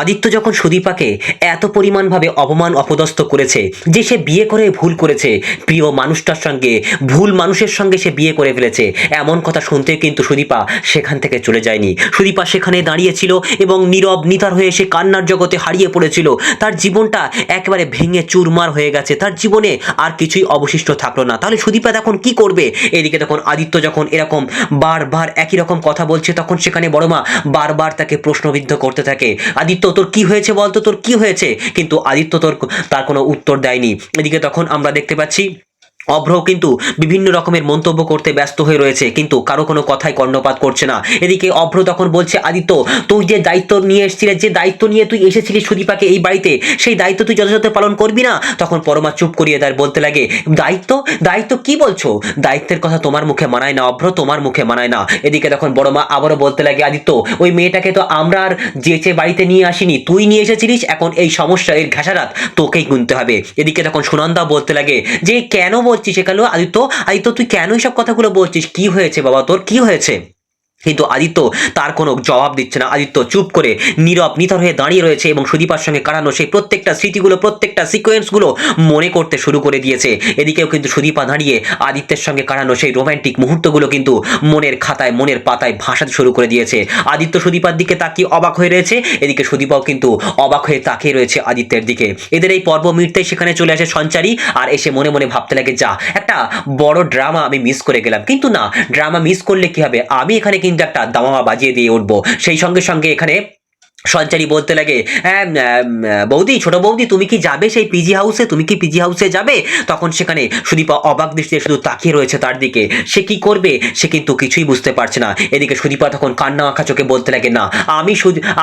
আদিত্য যখন সুদীপাকে এত পরিমাণভাবে অপমান অপদস্থ করেছে যে সে বিয়ে করে ভুল করেছে, প্রিয় মানুষটার সঙ্গে ভুল মানুষের সঙ্গে সে বিয়ে করে ফেলেছে, এমন কথা শুনতে কিন্তু সুদীপা সেখান থেকে চলে যায়নি। সুদীপা সেখানে দাঁড়িয়েছিল এবং নীরব নিতার হয়ে সে কান্নার জগতে হারিয়ে পড়েছিল। তার জীবনটা একেবারে ভেঙে চুরমার হয়ে গেছে, তার জীবনে আর কিছুই অবশিষ্ট থাকলো না। তাহলে সুদীপা তখন কি করবে? এদিকে তখন আদিত্য যখন এরকম বারবার একই রকম কথা বলছে, তখন সেখানে বড়মা বারবার তাকে প্রশ্নবিদ্ধ করতে থাকে, আদিত্য তোর কি হয়েছে বলতো, তোর কি হয়েছে? কিন্তু আদিত্য তার কোনো উত্তর দেয়নি। এদিকে তখন আমরা দেখতে পাচ্ছি অভ্র কিন্তু বিভিন্ন রকমের মন্তব্য করতে ব্যস্ত হয়ে রয়েছে, কিন্তু কারো কোনো কথাই কর্ণপাত করছে না। এদিকে অভ্র তখন বলছে, আদিত্য তুই যে দায়িত্ব নিয়ে এসেছিলি, যে দায়িত্ব নিয়ে তুই এসেছিলি সুদীপাকে এই বাড়িতে, সেই দায়িত্ব তুই যথাযথ পালন করবি না? তখন পরমা চুপ করিয়ে দেয়, বলতে লাগে, দায়িত্ব দায়িত্ব কি বলছো? দায়িত্বের কথা তোমার মুখে মানায় না অভ্র, তোমার মুখে মানায় না। এদিকে তখন বড়মা আবারও বলতে লাগে, আদিত্য ওই মেয়েটাকে তো আমরা আর যেচে বাড়িতে নিয়ে আসিনি, তুই নিয়ে এসেছিলিস, এখন এই সমস্যা এর ঘেঁষারাত তোকেই গুনতে হবে। এদিকে তখন সুনন্দা বলতে লাগে যে কেন বলছিস এগুলো আদিত্য, আদিত্য তুই কেন এইসব কথাগুলো বলছিস? কি হয়েছে বাবা, তোর কি হয়েছে? কিন্তু আদিত্য তার কোনো জবাব দিচ্ছে না। আদিত্য চুপ করে নীরব নিথর হয়ে দাঁড়িয়ে রয়েছে এবং সুদীপার সঙ্গে কাটানো সেই প্রত্যেকটা স্মৃতিগুলো, প্রত্যেকটা সিকোয়েন্সগুলো মনে করতে শুরু করে দিয়েছে। এদিকেও কিন্তু সুদীপা দাঁড়িয়ে আদিত্যের সঙ্গে কাটানো সেই রোম্যান্টিক মুহূর্তগুলো কিন্তু মনের খাতায়, মনের পাতায় ভাসাতে শুরু করে দিয়েছে। আদিত্য সুদীপার দিকে তাকিয়ে অবাক হয়ে রয়েছে, এদিকে সুদীপাও কিন্তু অবাক হয়ে তাকিয়ে রয়েছে আদিত্যের দিকে। এদের এই পর্ব মিটতেই সেখানে চলে আসে সঞ্চারী, আর এসে মনে মনে ভাবতে লাগে, যা একটা বড় ড্রামা আমি মিস করে গেলাম। কিন্তু না, ড্রামা মিস করলে কি হবে, আমি এখানে কিন্তু একটা দামামা বাজিয়ে দিয়ে উঠবো। সেই সঙ্গে সঙ্গে এখানে সঞ্চারী বলতে লাগে, হ্যাঁ বৌদি, ছোট বৌদি, তুমি কি যাবে সেই পিজি হাউসে? তুমি কি পিজি হাউসে যাবে? তখন সেখানে সুদীপা অবাক দৃষ্টিতে শুধু তাকিয়ে রয়েছে তার দিকে। সে কি করবে সে কিন্তু কিছুই বুঝতে পারছে না। এদিকে সুদীপা তখন কান্না আঁকা চোখে বলতে লাগে, না,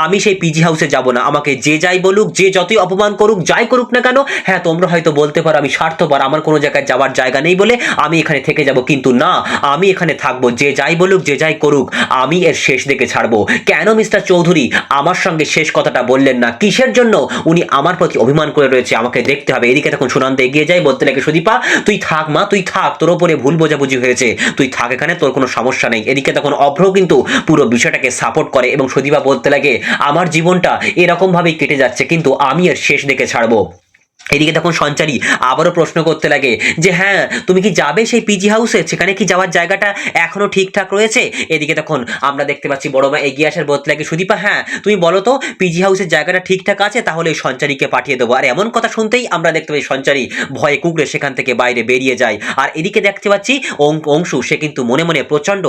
আমি সেই পিজি হাউসে যাব না। আমাকে যে যাই বলুক, যে যতই অপমান করুক, যাই করুক না কেন, হ্যাঁ তোমরা হয়তো বলতে পারো আমি স্বার্থপর, আমার কোনো জায়গায় যাওয়ার জায়গা নেই বলে আমি এখানে থেকে যাব, কিন্তু না, আমি এখানে থাকবো। যে যাই বলুক, যে যাই করুক, আমি এর শেষ দেখে ছাড়বো। কেন মিস্টার চৌধুরী আমার সঙ্গে শেষ কথাটা বললেন না? কিসের জন্য উনি আমার প্রতি অভিমান করে রয়েছে? আমাকে দেখতে হবে। এদিকে তখন সুনন্দা এগিয়ে যায়, বলতে লাগে, সুদীপা তুই থাক মা, তুই থাক, তোর ওপরে ভুল বোঝাবুঝি হয়েছে, তুই থাক এখানে, তোর কোনো সমস্যা নেই। এদিকে তখন অভ্র কিন্তু পুরো বিষয়টাকে সাপোর্ট করে এবং সুদীপা বলতে লাগে, আমার জীবনটা এরকম ভাবেই কেটে যাচ্ছে, কিন্তু আমি এর শেষ দেখে ছাড়বো। এদিকে তখন সঞ্চারী আবারও প্রশ্ন করতে লাগে যে, হ্যাঁ তুমি কি যাবে সেই পিজি হাউসে? সেখানে কি যাওয়ার জায়গাটা এখনো ঠিকঠাক রয়েছে? এদিকে তখন আমরা দেখতে পাচ্ছি বড়মা এগিয়ে আসার বলতে লাগে, সুদীপা হ্যাঁ তুমি বলো তো পিজি হাউসের জায়গাটা ঠিকঠাক আছে, তাহলে ওই সঞ্চারীকে পাঠিয়ে দেবো। আর এমন কথা শুনতেই আমরা দেখতে পাই সঞ্চারী ভয়ে কুকড়ে সেখান থেকে বাইরে বেরিয়ে যায়। আর এদিকে দেখতে পাচ্ছি অংশু, সে কিন্তু মনে মনে প্রচন্ড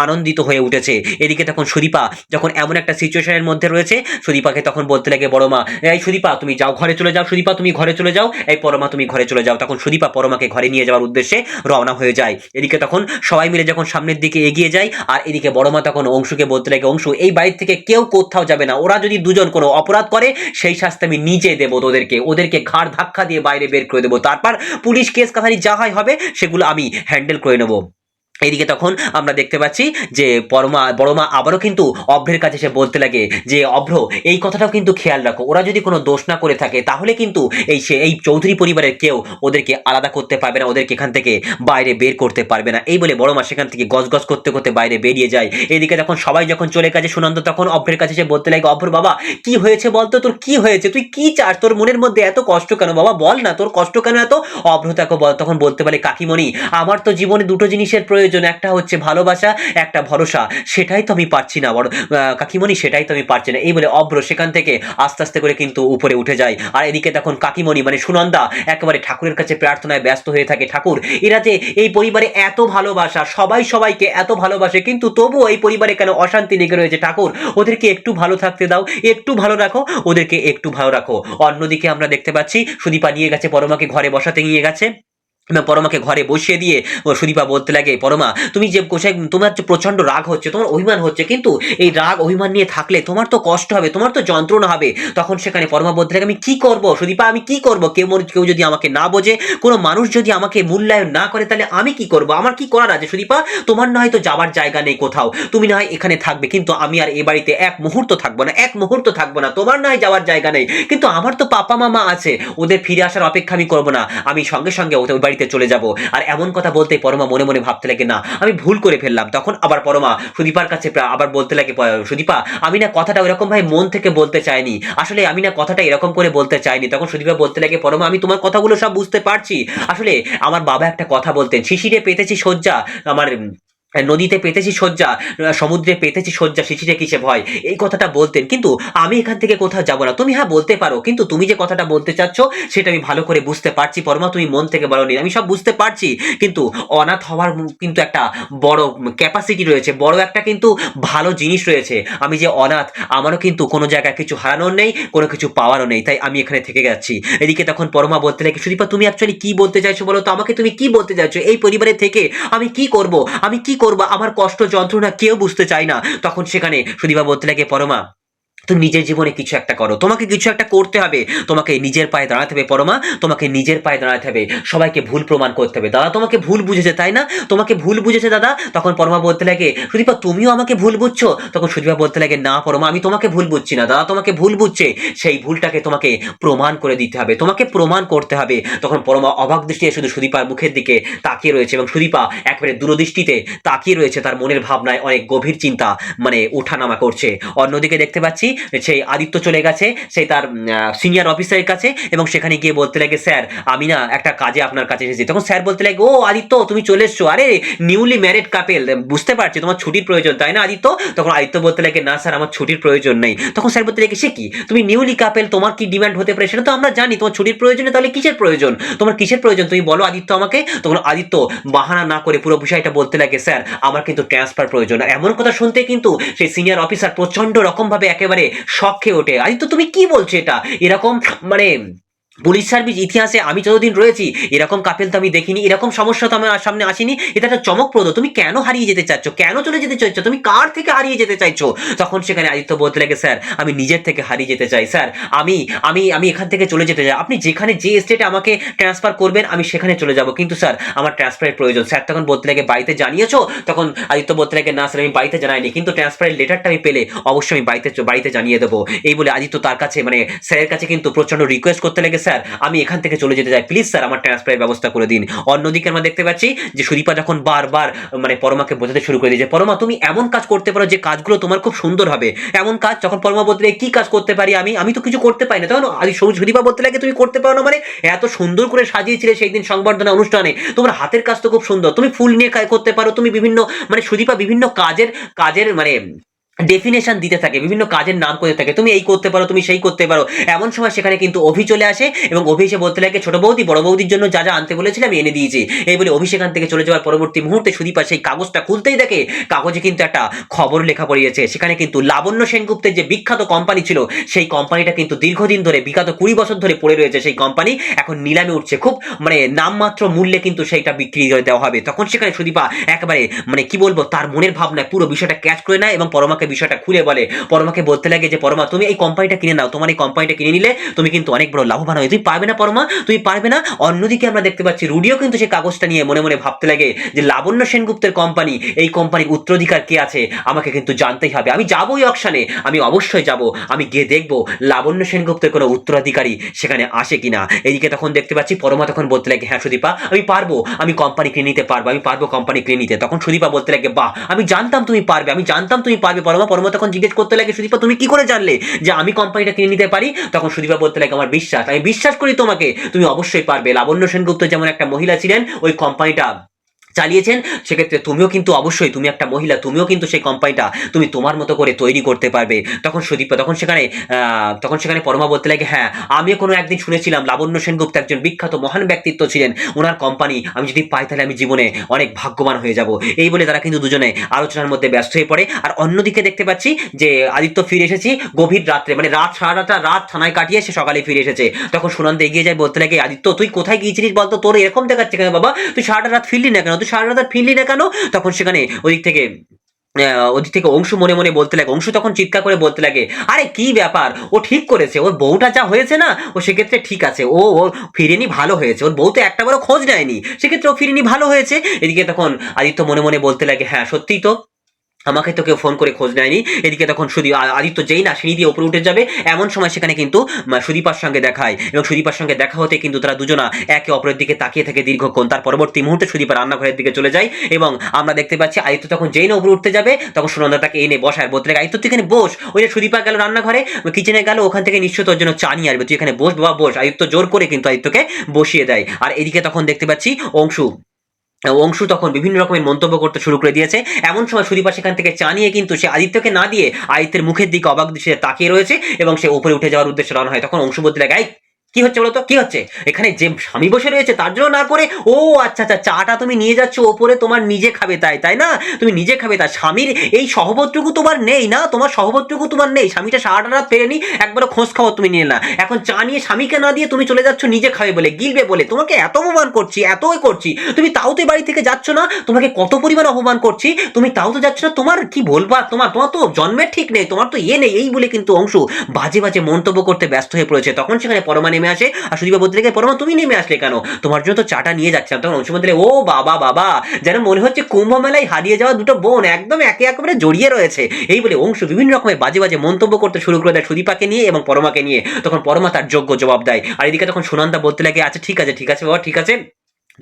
আনন্দিত হয়ে উঠেছে। এদিকে তখন সুদীপা যখন এমন একটা সিচুয়েশনের মধ্যে রয়েছে, সুদীপাকে তখন বলতে লাগে বড়মা, এই সুদীপা তুমি যাও, ঘরে চলে যাও, সুদীপা তুমি ঘরে চলে যাও, এই পরমা তুমি ঘরে চলে যাও। তখন সুদীপা পরমাকে ঘরে নিয়ে যাওয়ার উদ্দেশ্যে রওনা হয়ে যায়। এদিকে তখন সবাই মিলে যখন সামনের দিকে এগিয়ে যায়, আর এদিকে বড়মা তখন অংশুকে বলতে লাগে, অংশু এই বাড়ির থেকে কেউ কোথাও যাবে না, ওরা যদি দুজন কোনো অপরাধ করে সেই শাস্তি আমি নিজে দেবো ওদেরকে ঘাড় ধাক্কা দিয়ে বাইরে বের করে দেবো, তারপর পুলিশ কেস কাছারি যা হবে সেগুলো আমি হ্যান্ডেল করে নেবো। এদিকে তখন আমরা দেখতে পাচ্ছি যে বড়মা আবারও কিন্তু অভ্রের কাছে এসে বলতে লাগে যে, অভ্র এই কথাটাও কিন্তু খেয়াল রাখো, ওরা যদি কোনো দোষ না করে থাকে তাহলে কিন্তু এই চৌধুরী পরিবারের কেউ ওদেরকে আলাদা করতে পারবে না, ওদেরকে এখান থেকে বাইরে বের করতে পারবে না। এই বলে বড়মা সেখান থেকে গজগজ করতে করতে বাইরে বেরিয়ে যায়। এদিকে তখন সবাই যখন চলে গেছে, সুনন্দ তখন অভ্রের কাছে এসে বলতে লাগে, অভ্র বাবা কি হয়েছে বলতো, তোর কি হয়েছে, তুই কি চাস, তোর মনের মধ্যে এত কষ্ট কেন বাবা, বল না তোর কষ্ট কেন এত? অভ্র তখন বলতে পারে, কাকিমণি আমার তো জীবনে দুটো জিনিসের প্রয়োজন, একটা হচ্ছে ভালোবাসা, একটা ভরসা, সেটাই তো আমি পাচ্ছি না কাকিমণি, সেটাই তো আমি পাচ্ছি না। এই বলে অভ্র সেখান থেকে আস্তে আস্তে করে কিন্তু উপরে উঠে যায়। আর এদিকে তখন কাকিমণি মানে সুনন্দা একেবারে ঠাকুরের কাছে প্রার্থনায় ব্যস্ত হয়ে থাকে, ঠাকুর এরা যে এই পরিবারে এত ভালোবাসা, সবাই সবাইকে এত ভালোবাসে, কিন্তু তবুও এই পরিবারে কেন অশান্তি লেগে রয়েছে, ঠাকুর ওদেরকে একটু ভালো থাকতে দাও, একটু ভালো রাখো, ওদেরকে একটু ভালো রাখো। অন্যদিকে আমরা দেখতে পাচ্ছি সুদীপা নিয়ে গেছে পরমাকে, ঘরে বসাতে নিয়ে গেছে, পরমাকে ঘরে বসিয়ে দিয়ে সুদীপা বলতে লাগে, পরমা তুমি যে কোথায়, তোমার যে প্রচন্ড রাগ হচ্ছে, তোমার অভিমান হচ্ছে, কিন্তু এই রাগ অভিমান নিয়ে থাকলে তোমার তো কষ্ট হবে, তোমার তো যন্ত্রণা হবে। তখন সেখানে পরমা বলতে লাগে, আমি কি করব সুদীপা, আমি কি করব? কেউ যদি আমাকে না বোঝে, কোনো মানুষ যদি আমাকে মূল্যায়ন না করে, তাহলে আমি কি করব? আমার কি করার আছে সুদীপা? তোমার না হয়তো যাবার জায়গা নেই কোথাও, তুমি না হয় এখানে থাকবে, কিন্তু আমি আর এ বাড়িতে এক মুহূর্ত থাকবো না, এক মুহূর্ত থাকবো না। তোমার না হয় যাওয়ার জায়গা নেই, কিন্তু আমার তো পাপা মামা আছে, ওদের ফিরে আসার অপেক্ষা আমি করবো না, আমি সঙ্গে সঙ্গে ওই বাড়ি বাড়িতে চলে যাব। আর এমন কথা বলতে পরমা মনে মনে ভাবতে লাগে না আমি ভুল করে ফেললাম। তখন আবার পরমা সুদীপার কাছে আবার বলতে লাগে, সুদীপা আমি না কথাটা ওরকম ভাবে মন থেকে বলতে চাইনি, আসলে আমি না কথাটা এরকম করে বলতে চাইনি। তখন সুদীপা বলতে লাগে, পরমা আমি তোমার কথাগুলো সব বুঝতে পারছি, আসলে আমার বাবা একটা কথা বলতেন, শিশিরে পেতেছি শয্যা, আমার নদীতে পেতেছি শয্যা, সমুদ্রে পেতেছি শয্যা, শিশিরে কিসে ভয়, এই কথাটা বলতেন। কিন্তু আমি এখান থেকে কোথাও যাব না। তুমি হ্যাঁ বলতে পারো, কিন্তু তুমি যে কথাটা বলতে চাচ্ছ সেটা আমি ভালো করে বুঝতে পারছি পরমা, তুমি মন থেকে বলোনি, আমি সব বুঝতে পারছি। কিন্তু অনাথ হওয়ার কিন্তু একটা বড় ক্যাপাসিটি রয়েছে, বড় একটা কিন্তু ভালো জিনিস রয়েছে। আমি যে অনাথ, আমারও কিন্তু কোনো জায়গায় কিছু হারানোর নেই, কোনো কিছু পাওয়ারও নেই, তাই আমি এখানে থেকে যাচ্ছি। এদিকে তখন পরমা বলতে লাগে, সুদীপা তুমি অ্যাকচুয়ালি কি বলতে চাইছো বলো তো আমাকে, তুমি কি বলতে চাইছো? এই পরিবারে থেকে আমি কি করব, আমি কি করব, আমার কষ্ট যন্ত্রণা কেউ বুঝতে চায় না। তখন সেখানে সুদীপা বলতে লাগে, পরমা তুমি নিজের জীবনে কিছু একটা করো, তোমাকে কিছু একটা করতে হবে, তোমাকে নিজের পায়ে দাঁড়াতে হবে পরমা, তোমাকে নিজের পায়ে দাঁড়াতে হবে, সবাইকে ভুল প্রমাণ করতে হবে। দাদা তোমাকে ভুল বুঝেছে তাই না, তোমাকে ভুল বুঝেছে দাদা। তখন পরমা বলতে লাগে, সুদীপা তুমিও আমাকে ভুল বুঝছো? তখন সুদীপা বলতে লাগে, না পরমা আমি তোমাকে ভুল বুঝছি না, দাদা তোমাকে ভুল বুঝছে, সেই ভুলটাকে তোমাকে প্রমাণ করে দিতে হবে, তোমাকে প্রমাণ করতে হবে। তখন পরমা অবাক দৃষ্টিতে শুধু সুদীপার মুখের দিকে তাকিয়ে রয়েছে, এবং সুদীপা একবারে দূরদৃষ্টিতে তাকিয়ে রয়েছে, তার মনের ভাবনায় অনেক গভীর চিন্তা মানে ওঠানামা করছে। অন্যদিকে দেখতে পাচ্ছি সেই আদিত্য চলে গেছে সেই তার সিনিয়র অফিসারের কাছে, এবং সেখানে গিয়ে বলতে লাগে, স্যার আমি না একটা কাজে আপনার কাছে এসেছি। তখন স্যার বলতে লাগে, ও আদিত্য তুমি চলে এসছো, আরে নিউলি ম্যারিড কাপেল, বুঝতে পারছি তোমার ছুটির প্রয়োজন তাই না আদিত্য? তখন আদিত্য বলতে লাগে, না স্যার আমার ছুটির প্রয়োজন নেই। তখন স্যার বলতে লাগে, সে কি, তুমি নিউলি কাপেল, তোমার কি ডিমান্ড হতে পারে সেটা তো আমরা জানি, তোমার ছুটির প্রয়োজন, তাহলে কিসের প্রয়োজন, তোমার কিসের প্রয়োজন তুমি বলো আদিত্য আমাকে। তখন আদিত্য বাহানা না করে পুরো বিষয়টা বলতে লাগে, স্যার আমার কিন্তু ট্রান্সফার প্রয়োজন। আর এমন কথা শুনতে কিন্তু সেই সিনিয়র অফিসার প্রচন্ড রকম ভাবে একেবারে শক খেয়ে ওঠে, আদিত্য তুমি কি বলছো এটা, এরকম মানে পুলিশ সার্ভিস ইতিহাসে আমি যতদিন রয়েছি এরকম কাপেল তো আমি দেখিনি, এরকম সমস্যা তো আমার সামনে আসেনি, এটা একটা চমকপ্রদ, তুমি কেন হারিয়ে যেতে চাচ্ছ, কেন চলে যেতে চাইছো, তুমি কার থেকে হারিয়ে যেতে চাইছো? তখন সেখানে আদিত্য বলতে লাগে, স্যার আমি নিজের থেকে হারিয়ে যেতে চাই স্যার, আমি আমি আমি এখান থেকে চলে যেতে চাই, আপনি যেখানে যে স্টেটে আমাকে ট্রান্সফার করবেন আমি সেখানে চলে যাব, কিন্তু স্যার আমার ট্রান্সফারের প্রয়োজন। স্যার তখন বলতে লাগে, বাড়িতে জানিয়েছো? তখন আদিত্য বলতে লাগে, না স্যার আমি বাড়িতে জানাইনি, কিন্তু ট্রান্সফারের লেটারটা আমি পেলে অবশ্যই আমি বাড়িতে জানিয়ে দেবো। এই বলে আদিত্য তার কাছে মানে স্যারের কাছে কিন্তু প্রচন্ড রিকোয়েস্ট করতে লাগে, স্যার আমি এখান থেকে চলে যেতে চাই, প্লিজ স্যার আমার ট্রান্সফারের ব্যবস্থা করে দিন। অন্যদিকে আমরা দেখতে পাচ্ছি যে সুদীপা যখন বারবার মানে পরমাকে বোঝাতে শুরু করে দিয়েছে, পরমা তুমি এমন কাজ করতে পারো যে কাজগুলো তোমার খুব সুন্দর হবে, এমন কাজ। যখন পরমা বলতে লাগে, কি কাজ করতে পারি আমি তো কিছু করতে পারি না। তখন সুদীপা বলতে লাগে, তুমি করতে পারো না মানে, এত সুন্দর করে সাজিয়েছিলে সেই দিন সংবর্ধনা অনুষ্ঠানে, তোমার হাতের কাজ তো খুব সুন্দর, তুমি ফুল নিয়ে করতে পারো, তুমি বিভিন্ন মানে সুদীপা বিভিন্ন কাজের কাজের মানে ডেফিনেশন দিতে থাকে, বিভিন্ন কাজের নাম করে থাকে, তুমি এই করতে পারো, তুমি সেই করতে পারো। এমন সময় সেখানে কিন্তু অভি চলে আসে, এবং অভি এসে বলতে লাগে, ছোট বৌদি বড় বৌদির জন্য যা যা আনতে বলেছিলাম আমি এনে দিয়েছি। এই বলে অভি সেখান থেকে চলে যাওয়ার পরবর্তী মুহূর্তে সুদীপা সেই কাগজটা খুলতেই দেখে কাগজে কিন্তু একটা খবর লেখা পড়িয়েছে। সেখানে কিন্তু লাবণ্য সেনগুপ্তের যে বিখ্যাত কোম্পানি ছিল সেই কোম্পানিটা কিন্তু দীর্ঘদিন ধরে বিগত 20 বছর ধরে পড়ে রয়েছে, সেই কোম্পানি এখন নিলামে উঠছে, খুব মানে নামমাত্র মূল্যে কিন্তু সেইটা বিক্রি করে দেওয়া হবে। তখন সেখানে সুদীপা একেবারে মানে কি বলবো তার মনের ভাবনায় পুরো বিষয়টা ক্যাচ করে নেয়, এবং পরমাকে বিষয়টা খুলে বলে। পরমাকে বলতে লাগে যে, পরমা তুমি এই কোম্পানিটা কিনে নাও, তোমার এই কোম্পানিটা কিনে নিলে তুমি কিন্তু অনেক বড় লাভবান হবে, তুমি পারবে না পরমা, তুমি পারবে না। অন্যদিকে আমরা দেখতে পাচ্ছি রুডিও কিন্তু সেই কাগজটা নিয়ে মনে মনে ভাবতে লাগে যে লাবণ্য সেনগুপ্তের কোম্পানি, এই কোম্পানির উত্তরাধিকার কে আছে আমাকে কিন্তু জানতেই হবে, আমি যাবোই অকশানে, আমি অবশ্যই যাব, আমি গিয়ে দেখবো লাবণ্য সেনগুপ্তের কোনো উত্তরাধিকারী সেখানে আসে কিনা। এদিকে তখন দেখতে পাচ্ছি পরমা তখন বলতে লাগে, হ্যাঁ সুদীপা আমি পারবো, আমি কোম্পানি কিনে নিতে পারবো, আমি পারবো কোম্পানি কিনে নিতে। তখন সুদীপা বলতে লাগে, বাহ আমি জানতাম তুমি পারবে, আমি জানতাম তুমি পারবে পরমা। পরমা তখন জিজ্ঞেস করতে লাগে, সুদীপা তুমি কি করে জানলে যে আমি কোম্পানিটা কিনে নিতে পারি? তখন সুদীপা বলতে লাগে, আমার বিশ্বাস, আমি বিশ্বাস করি তোমাকে, তুমি অবশ্যই পারবে। লাবণ্য সেনগুপ্ত যেমন একটা মহিলা ছিলেন ওই কোম্পানিটা চালিয়েছেন, সেক্ষেত্রে তুমিও কিন্তু অবশ্যই, তুমি একটা মহিলা, তুমিও কিন্তু সেই কোম্পানিটা তুমি তোমার মতো করে তৈরি করতে পারবে। তখন সুদীপা তখন সেখানে পরমা বলতে লাগে, হ্যাঁ আমিও কোনো একদিন শুনেছিলাম লাবণ্য সেনগুপ্ত একজন বিখ্যাত মহান ব্যক্তিত্ব ছিলেন, ওনার কোম্পানি আমি যদি পাই তাহলে আমি জীবনে অনেক ভাগ্যবান হয়ে যাব। এই বলে তারা কিন্তু দুজনে আলোচনার মধ্যে ব্যস্ত হয়ে পড়ে। আর অন্যদিকে দেখতে পাচ্ছি যে আদিত্য ফিরে এসেছি গভীর রাত্রে, মানে সারাটা রাত থানায় কাটিয়ে সে সকালে ফিরে এসেছে। তখন সুনন্দা এগিয়ে যায়, বলতে লাগে, আদিত্য তুই কোথায় গিয়েছিলিস বলতো, তোর এরকম দেখাচ্ছে কেন বাবা, তুই সারাটা রাত ফিরলি না কেন, সারা রাত ফিরলি না কেন? তখন সেখানে ওদিক থেকে অংশু মনে মনে বলতে লাগে, অংশু তখন চিৎকার করে বলতে লাগে, আরে কি ব্যাপার, ও ঠিক করেছে, ওর বউটা যা হয়েছে না ও সেক্ষেত্রে ঠিক আছে, ও ফিরেনি ভালো হয়েছে, ওর বউ তো একটা বড় খোঁজ নেয়নি, সেক্ষেত্রে ও ফিরেনি ভালো হয়েছে। এদিকে তখন আদিত্য মনে মনে বলতে লাগে, হ্যাঁ সত্যিই তো আমাকে তো কেউ ফোন করে খোঁজ নেয়নি। এদিকে তখন আদিত্য যেই না সিঁড়ি দিয়ে উপরে উঠে যাবে এমন সময় সেখানে কিন্তু সুদীপার সঙ্গে দেখা হয় এবং সুদীপার সঙ্গে দেখা হতে কিন্তু তারা দুজনা একে অপরের দিকে তাকিয়ে থাকে দীর্ঘক্ষণ। তার পরবর্তী মুহূর্তে সুদীপা রান্নাঘরের দিকে চলে যায় এবং আমরা দেখতে পাচ্ছি আদিত্য তখন যেই না উপরে উঠতে যাবে তখন সুনন্দা তাকে এনে বসায়, বলতে লাগে আদিত্য তুই এখানে বস। ওই যে সুদীপা গেল রান্নাঘরে, কিচেনে গেল, ওখান থেকে নিশ্চয় তোর জন্য চা নিয়ে আসবে, তুই এখানে বস বাবা বস। আদিত্য জোর করে কিন্তু আদিত্যকে বসিয়ে দেয়। আর এদিকে তখন দেখতে পাচ্ছি অংশু তখন বিভিন্ন রকমের মন্তব্য করতে শুরু করে দিয়েছে। এমন সময় সুদীপা সেখান থেকে চা নিয়ে কিন্তু সে আদিত্যকে না দিয়ে আদিত্যের মুখের দিকে অবাক দৃষ্টিতে তাকিয়ে রয়েছে এবং সে উপরে উঠে যাওয়ার উদ্দেশ্যে রওনা হয়। তখন অংশু বলতে লাগে, এই কি হচ্ছে বলতো, কি হচ্ছে এখানে? যে স্বামী বসে রয়েছে তার জন্য না করে, ও আচ্ছা আচ্ছা, চাটা তুমি নিয়ে যাচ্ছ ওপরে, তোমার নিজে খাবে তাই, তাই না? তুমি নিজে খাবে, তাই স্বামীর এই সহবতটুকু তোমার নেই না? তোমার সহবতটুকু তোমার নেই? স্বামীটা সারাটা রাত ফেরেনি, একবারও খোঁজ খবর তুমি নিলে না, এখন চা নিয়ে স্বামীকে না দিয়ে তুমি চলে যাচ্ছ নিজে খাবে বলে, গিলবে বলে। তোমাকে এত অপমান করছি, এতই করছি, তুমি তাও তো বাড়ি থেকে যাচ্ছ না। তোমাকে কত পরিমাণ অপমান করছি, তুমি তাও তো যাচ্ছ না। তোমার কি বলবা, তোমার তোমার তো জন্মের ঠিক নেই, তোমার তো নেই, এই বলে কিন্তু অংশু বাজে বাজে মন্তব্য করতে ব্যস্ত হয়ে পড়েছে। তখন সেখানে পরমা নেমে আসে আর সুদীপা বলতে লাগে, পরমা তুমি নেমে আসলে কেন? তোমার জন্য তো চাটা নিয়ে যাচ্ছিলাম। তখন অংশু বলতে লাগে, ও বাবা বাবা, যেন মনে হচ্ছে কুম্ভ মেলায় হারিয়ে যাওয়া দুটো বোন একদম একে একেবারে জড়িয়ে রয়েছে। এই বলে অংশু বিভিন্ন রকমের বাজে বাজে মন্তব্য করতে শুরু করে দেয় সুদীপাকে নিয়ে এবং পরমাকে নিয়ে। তখন পরমা তার যোগ্য জবাব দেয়। আর এদিকে তখন সুনন্দা বলতে লাগে, আচ্ছা ঠিক আছে ঠিক আছে বাবা, ঠিক আছে,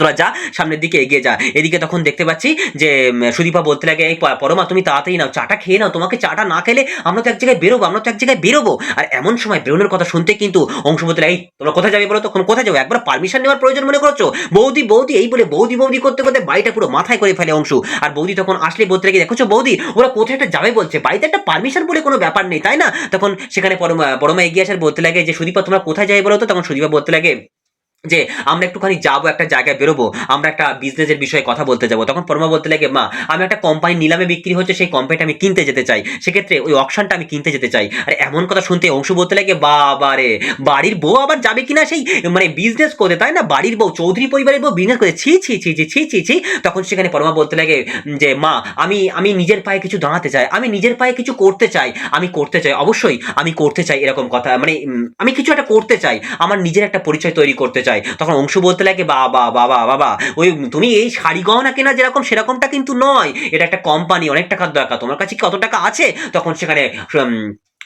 তোরা যা, সামনের দিকে এগিয়ে যা। এদিকে তখন দেখতে পাচ্ছি যে সুদীপা বলতে লাগে, এই পরমা তুমি তাড়াতাড়ি নাও, চাটা খেয়ে নাও, তোমাকে চাটা না খেলে আমরা তো এক জায়গায় বেরোবো, আমরা তো এক জায়গায় বেরোবো। আর এমন সময় বেরোনোর কথা শুনতে কিন্তু অংশু বলতে লাগে, এই তোমরা কোথায় যাবে বলো? তখন কোথায় যাবো, একবার পারমিশন নেওয়ার প্রয়োজন মনে করছো? বৌদি বৌদি এই বলে বৌদি বৌদি করতে করতে বাড়িটা পুরো মাথায় করে ফেলে অংশু। আর বৌদি তখন আসলে বলতে লাগে, দেখো বৌদি ওরা কোথায় একটা যাবে বলছে, বাড়িতে একটা পারমিশন বলে কোনো ব্যাপার নেই, তাই না? তখন সেখানে পরমা এগিয়ে আসার বলতে লাগে যে সুদীপা তোমরা কোথায় যাবে বলো তো? তখন সুদীপা বলতে লাগে যে আমরা একটুখানি যাবো, একটা জায়গায় বেরোবো, আমরা একটা বিজনেসের বিষয়ে কথা বলতে যাবো। তখন পরমা বলতে লাগে, মা আমি একটা কোম্পানি নিলামে বিক্রি হচ্ছে, সেই কোম্পানিটা আমি কিনতে যেতে চাই, সেক্ষেত্রে ওই অকশনটা আমি কিনতে যেতে চাই। আর এমন কথা শুনতে অংশু বলতে লাগে, বাবা রে, বাড়ির বউ আবার যাবে কিনা সেই মানে বিজনেস করতে, তাই না? বাড়ির বউ, চৌধুরী পরিবারের বউ বিজনেস করে, ছি ছি ছি ছি ছি ছি ছি। তখন সেখানে পরমা বলতে লাগে যে মা আমি আমি নিজের পায়ে কিছু দাঁড়াতে চাই, আমি নিজের পায়ে কিছু করতে চাই, আমি করতে চাই, অবশ্যই আমি করতে চাই, এরকম কথা মানে আমি কিছু একটা করতে চাই, আমার নিজের একটা পরিচয় তৈরি করতে চাই। তখন অংশু বলতে লাগে, বাবা বাবা বাবা, ওই তুমি এই শাড়ি গহনা কেনা যেরকম সেরকমটা কিন্তু নয়, এটা একটা কোম্পানি, অনেক টাকার দরকার, তোমার কাছে কি কত টাকা আছে? তখন সেখানে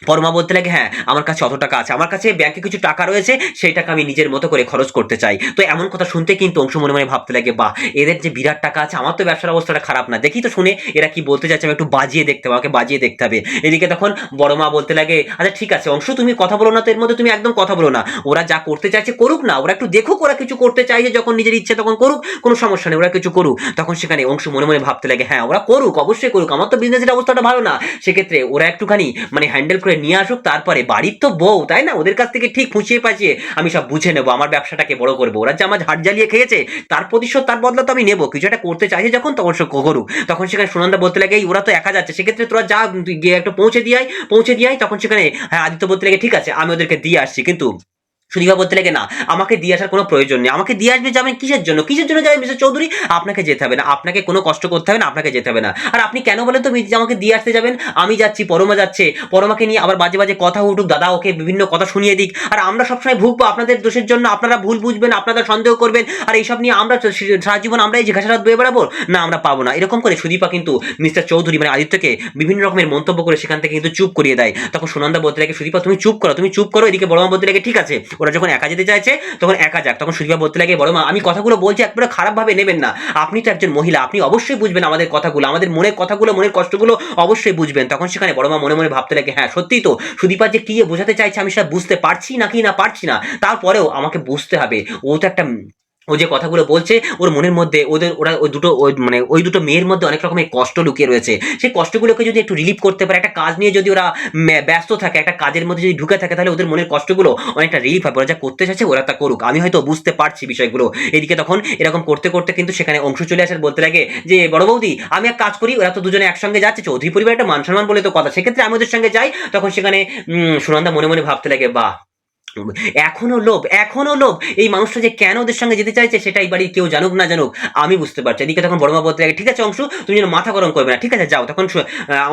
পরমা বলতে লাগে, হ্যাঁ আমার কাছে অত টাকা আছে, আমার কাছে ব্যাংকে কিছু টাকা রয়েছে, সেই টাকা আমি নিজের মতো করে খরচ করতে চাই। তো এমন কথা শুনতে কিন্তু অংশু মনে মনে ভাবতে লাগে, বাহ এদের যে বিরাট টাকা আছে, আমার তো ব্যবসার অবস্থাটা খারাপ না, দেখি তো শুনে এরা কি বলতে চাচ্ছে, আমি একটু বাজিয়ে দেখতে হবে, আমাকে বাজিয়ে দেখতে হবে। এদিকে তখন বড় মা বলতে লাগে, আচ্ছা ঠিক আছে অংশু তুমি কথা বলো না তো, এর মধ্যে তুমি একদম কথা বলো না, ওরা যা করতে চাইছে করুক না, ওরা একটু দেখুক, ওরা কিছু করতে চাইছে যখন নিজের ইচ্ছে তখন করুক, কোনো সমস্যা নেই, ওরা কিছু করুক। তখন সেখানে অংশু মনে মনে ভাবতে লাগে, হ্যাঁ ওরা করুক, অবশ্যই করুক, আমার তো বিজনেসের অবস্থাটা ভালো না, সেক্ষেত্রে ওরা একটুখানি মানে হ্যান্ডেল করে নিয়ে আসুক, তারপরে বাড়ির তো বউ, তাই না? ওদের কাছ থেকে ঠিক ফুঁচিয়ে পাচিয়ে আমি সব বুঝে নেবো, আমার ব্যবসাটাকে বড় করবো। ওরা যে আমার ঝাড় জ্বালিয়ে খেয়েছে তার প্রতিশোধ, তার বদলা তো আমি নেবো, কিছু একটা করতে চাইছে যখন তখন সে করুক। তখন সেখানে সুনন্দা বলতে লাগে, ওরা তো একা যাচ্ছে, সেক্ষেত্রে তোরা যা গিয়ে একটু পৌঁছে দিয়াই। তখন সেখানে হ্যাঁ আদিত্য বলতে লাগে, ঠিক আছে আমি ওদেরকে দিয়ে আসছি, কিন্তু সুদীপা বলতে লাগে, না আমাকে দিয়ে আসার কোনো প্রয়োজন নেই, আমাকে দিয়ে আসবে, যাবেন কিসের জন্য, কিসের জন্য যাবেন মিস্টার চৌধুরী? আপনাকে যেতে হবে না, আপনাকে কোনো কষ্ট করতে হবে না, আপনাকে যেতে হবে না। আর আপনি কেন বলেন তো আমাকে দিয়ে আসতে যাবেন? আমি যাচ্ছি, পরমা যাচ্ছে, পরমাকে নিয়ে আবার বাজে বাজে কথা উঠুক, দাদা ওকে বিভিন্ন কথা শুনিয়ে দিক, আর আমরা সবসময় ভুগবো আপনাদের দোষের জন্য, আপনারা ভুল বুঝবেন, আপনারা সন্দেহ করবেন, আর এইসব নিয়ে আমরা সারা জীবন আমরা এই জিজ্ঞাসাবাদ বয়ে বেড়াবো, না আমরা পাবো না। এরকম করে সুদীপা কিন্তু মিস্টার চৌধুরী মানে আদিত্যকে বিভিন্ন রকমের মন্তব্য করে সেখান থেকে কিন্তু চুপ করিয়ে দেয়। তখন সুনন্দা বলতে লাগে, সুদীপা তুমি চুপ করো, তুমি চুপ করো। এদিকে বড়মা বলতে লাগে, ঠিক আছে ওরা যখন একা যেতে চাইছে তখন একা যাক। তখন সুদীপা বলতে লাগে, বড়মা আমি কথাগুলো বলছি একবারে খারাপ ভাবে নেবেন না, আপনি তো একজন মহিলা, আপনি অবশ্যই বুঝবেন আমাদের কথাগুলো, আমাদের মনের কথাগুলো, মনের কষ্টগুলো অবশ্যই বুঝবেন। তখন সেখানে বড়মা মনে মনে ভাবতে লাগে, হ্যাঁ সত্যিই তো সুদীপা যে কি বোঝাতে চাইছে আমি সেটা বুঝতে পারছি নাকি না পারছি না, তারপরেও আমাকে বুঝতে হবে, ও তো একটা ও যে কথাগুলো বলছে ওর মনের মধ্যে ওরা ওই দুটো মেয়ের মধ্যে অনেক রকমের কষ্ট লুকিয়ে রয়েছে, সেই কষ্টগুলোকে যদি একটু রিলিভ করতে পারে, একটা কাজ নিয়ে যদি ওরা ব্যস্ত থাকে, একটা কাজের মধ্যে যদি ঢুকে থাকে, তাহলে ওদের মনের কষ্টগুলো অনেকটা রিলিফ হবে, ওরা যা করতে চাইছে ওরা তা করুক, আমি হয়তো বুঝতে পারছি বিষয়গুলো। এদিকে তখন এরকম করতে করতে কিন্তু সেখানে অংশ চলে আসার বলতে লাগে যে, বড় বৌদি আমি এক কাজ করি, ওরা তো দুজনে একসঙ্গে যাচ্ছে, চৌধুরী পরিবার একটা মান সম্মান বলে তো কথা, সেক্ষেত্রে আমি ওদের সঙ্গে যাই। তখন সেখানে সুনন্দা মনে মনে ভাবতে লাগে, বাহ এখনো লোভ। এই মানুষটা যে কেন ওদের সঙ্গে যেতে চাইছে সেটা এই বাড়ির কেউ জানুক না জানুক, আমি বুঝতে পারছি। এদিকে তখন বড়মা বলতে লাগে, ঠিক আছে অংশু, তুমি যেন মাথা গরম করবে না, ঠিক আছে যাও। তখন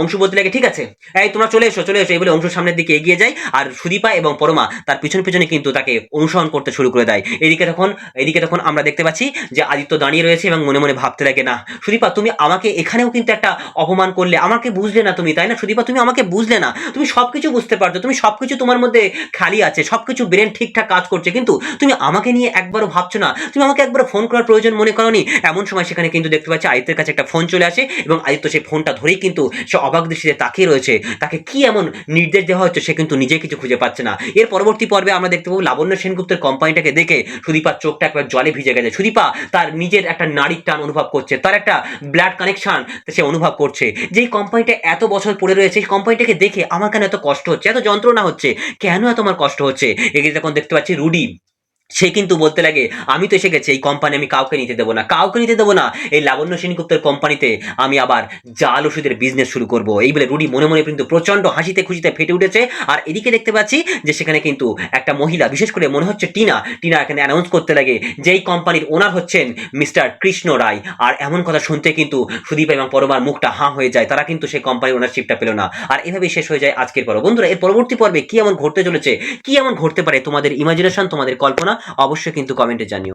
অংশু বলতে লাগে, ঠিক আছে, এই তোমরা চলে এসো চলে এসো, এই বলে অংশুর সামনের দিকে এগিয়ে যায়। আর সুদীপা এবং পরমা তার পিছনে পিছনে কিন্তু তাকে অনুসরণ করতে শুরু করে দেয়। এদিকে তখন আমরা দেখতে পাচ্ছি যে আদিত্য দাঁড়িয়ে রয়েছে এবং মনে মনে ভাবতে লাগে, না সুদীপা, তুমি আমাকে এখানেও কিন্তু একটা অপমান করলে, আমাকে বুঝলে না তুমি, তাই না সুদীপা? তুমি আমাকে বুঝলে না, তুমি সবকিছু বুঝতে পারছো, তুমি সবকিছু তোমার মধ্যে খালি আছে, সবকিছু ব্রেন ঠিকঠাক কাজ করছে, কিন্তু তুমি আমাকে নিয়ে একবারও ভাবছো না, তুমি আমাকে একবারও ফোন করার প্রয়োজন মনে করোনি। এমন সময় সেখানে কিন্তু দেখতে পাচ্ছি আদিত্যের কাছে একটা ফোন চলে আসে এবং আদিত্য সেই ফোনটা ধরেই কিন্তু সে অবাক দৃষ্টিতে তাকিয়ে রয়েছে। তাকে কি এমন নির্দেশ দেওয়া হচ্ছে সে কিন্তু নিজে কিছু খুঁজে পাচ্ছে না। এর পরবর্তী পর্বে আমরা দেখতে পাবো লাবণ্য সেনগুপ্তের কোম্পানিটাকে দেখে সুদীপার চোখটা একবার জলে ভিজে গেছে। সুদীপা তার নিজের একটা নারীর টান অনুভব করছে, তার একটা ব্লাড কানেকশন সে অনুভব করছে। যেই কোম্পানিটা এত বছর পড়ে রয়েছে, সেই কোম্পানিটাকে দেখে আমার কেন এত কষ্ট হচ্ছে, এত যন্ত্রণা হচ্ছে, কেন এত আমার কষ্ট হচ্ছে। এদিকে তখন দেখতে পাচ্ছি রুডি, সে কিন্তু বলতে লাগে, আমি তো এসে গেছি, এই কোম্পানি আমি কাউকে নিতে দেবো না, কাউকে নিতে দেবো না। এই লাবণ্য সেনগুপ্তের কোম্পানিতে আমি আবার জাল ওষুধের বিজনেস শুরু করব, এই বলে রুডি মনে মনে কিন্তু প্রচন্ড হাসিতে খুশিতে ফেটে উঠেছে। আর এদিকে দেখতে পাচ্ছি যে সেখানে কিন্তু একটা মহিলা, বিশেষ করে মনে হচ্ছে টিনা, টিনা এখানে অ্যানাউন্স করতে লাগে যে এই কোম্পানির ওনার হচ্ছেন মিস্টার কৃষ্ণ রায়। আর এমন কথা শুনতে কিন্তু সুদীপ এবং পরমার মুখটা হাঁ হয়ে যায়, তারা কিন্তু সেই কোম্পানির ওনারশিপটা পেল না। আর এভাবেই শেষ হয়ে যায় আজকের পর্ব। বন্ধুরা, এর পরবর্তী পর্বে কি এমন ঘটতে চলেছে, কি এমন ঘটতে পারে, তোমাদের ইমাজিনেশন, তোমাদের কল্পনা অবশ্যই কিন্তু কমেন্টে জানিও।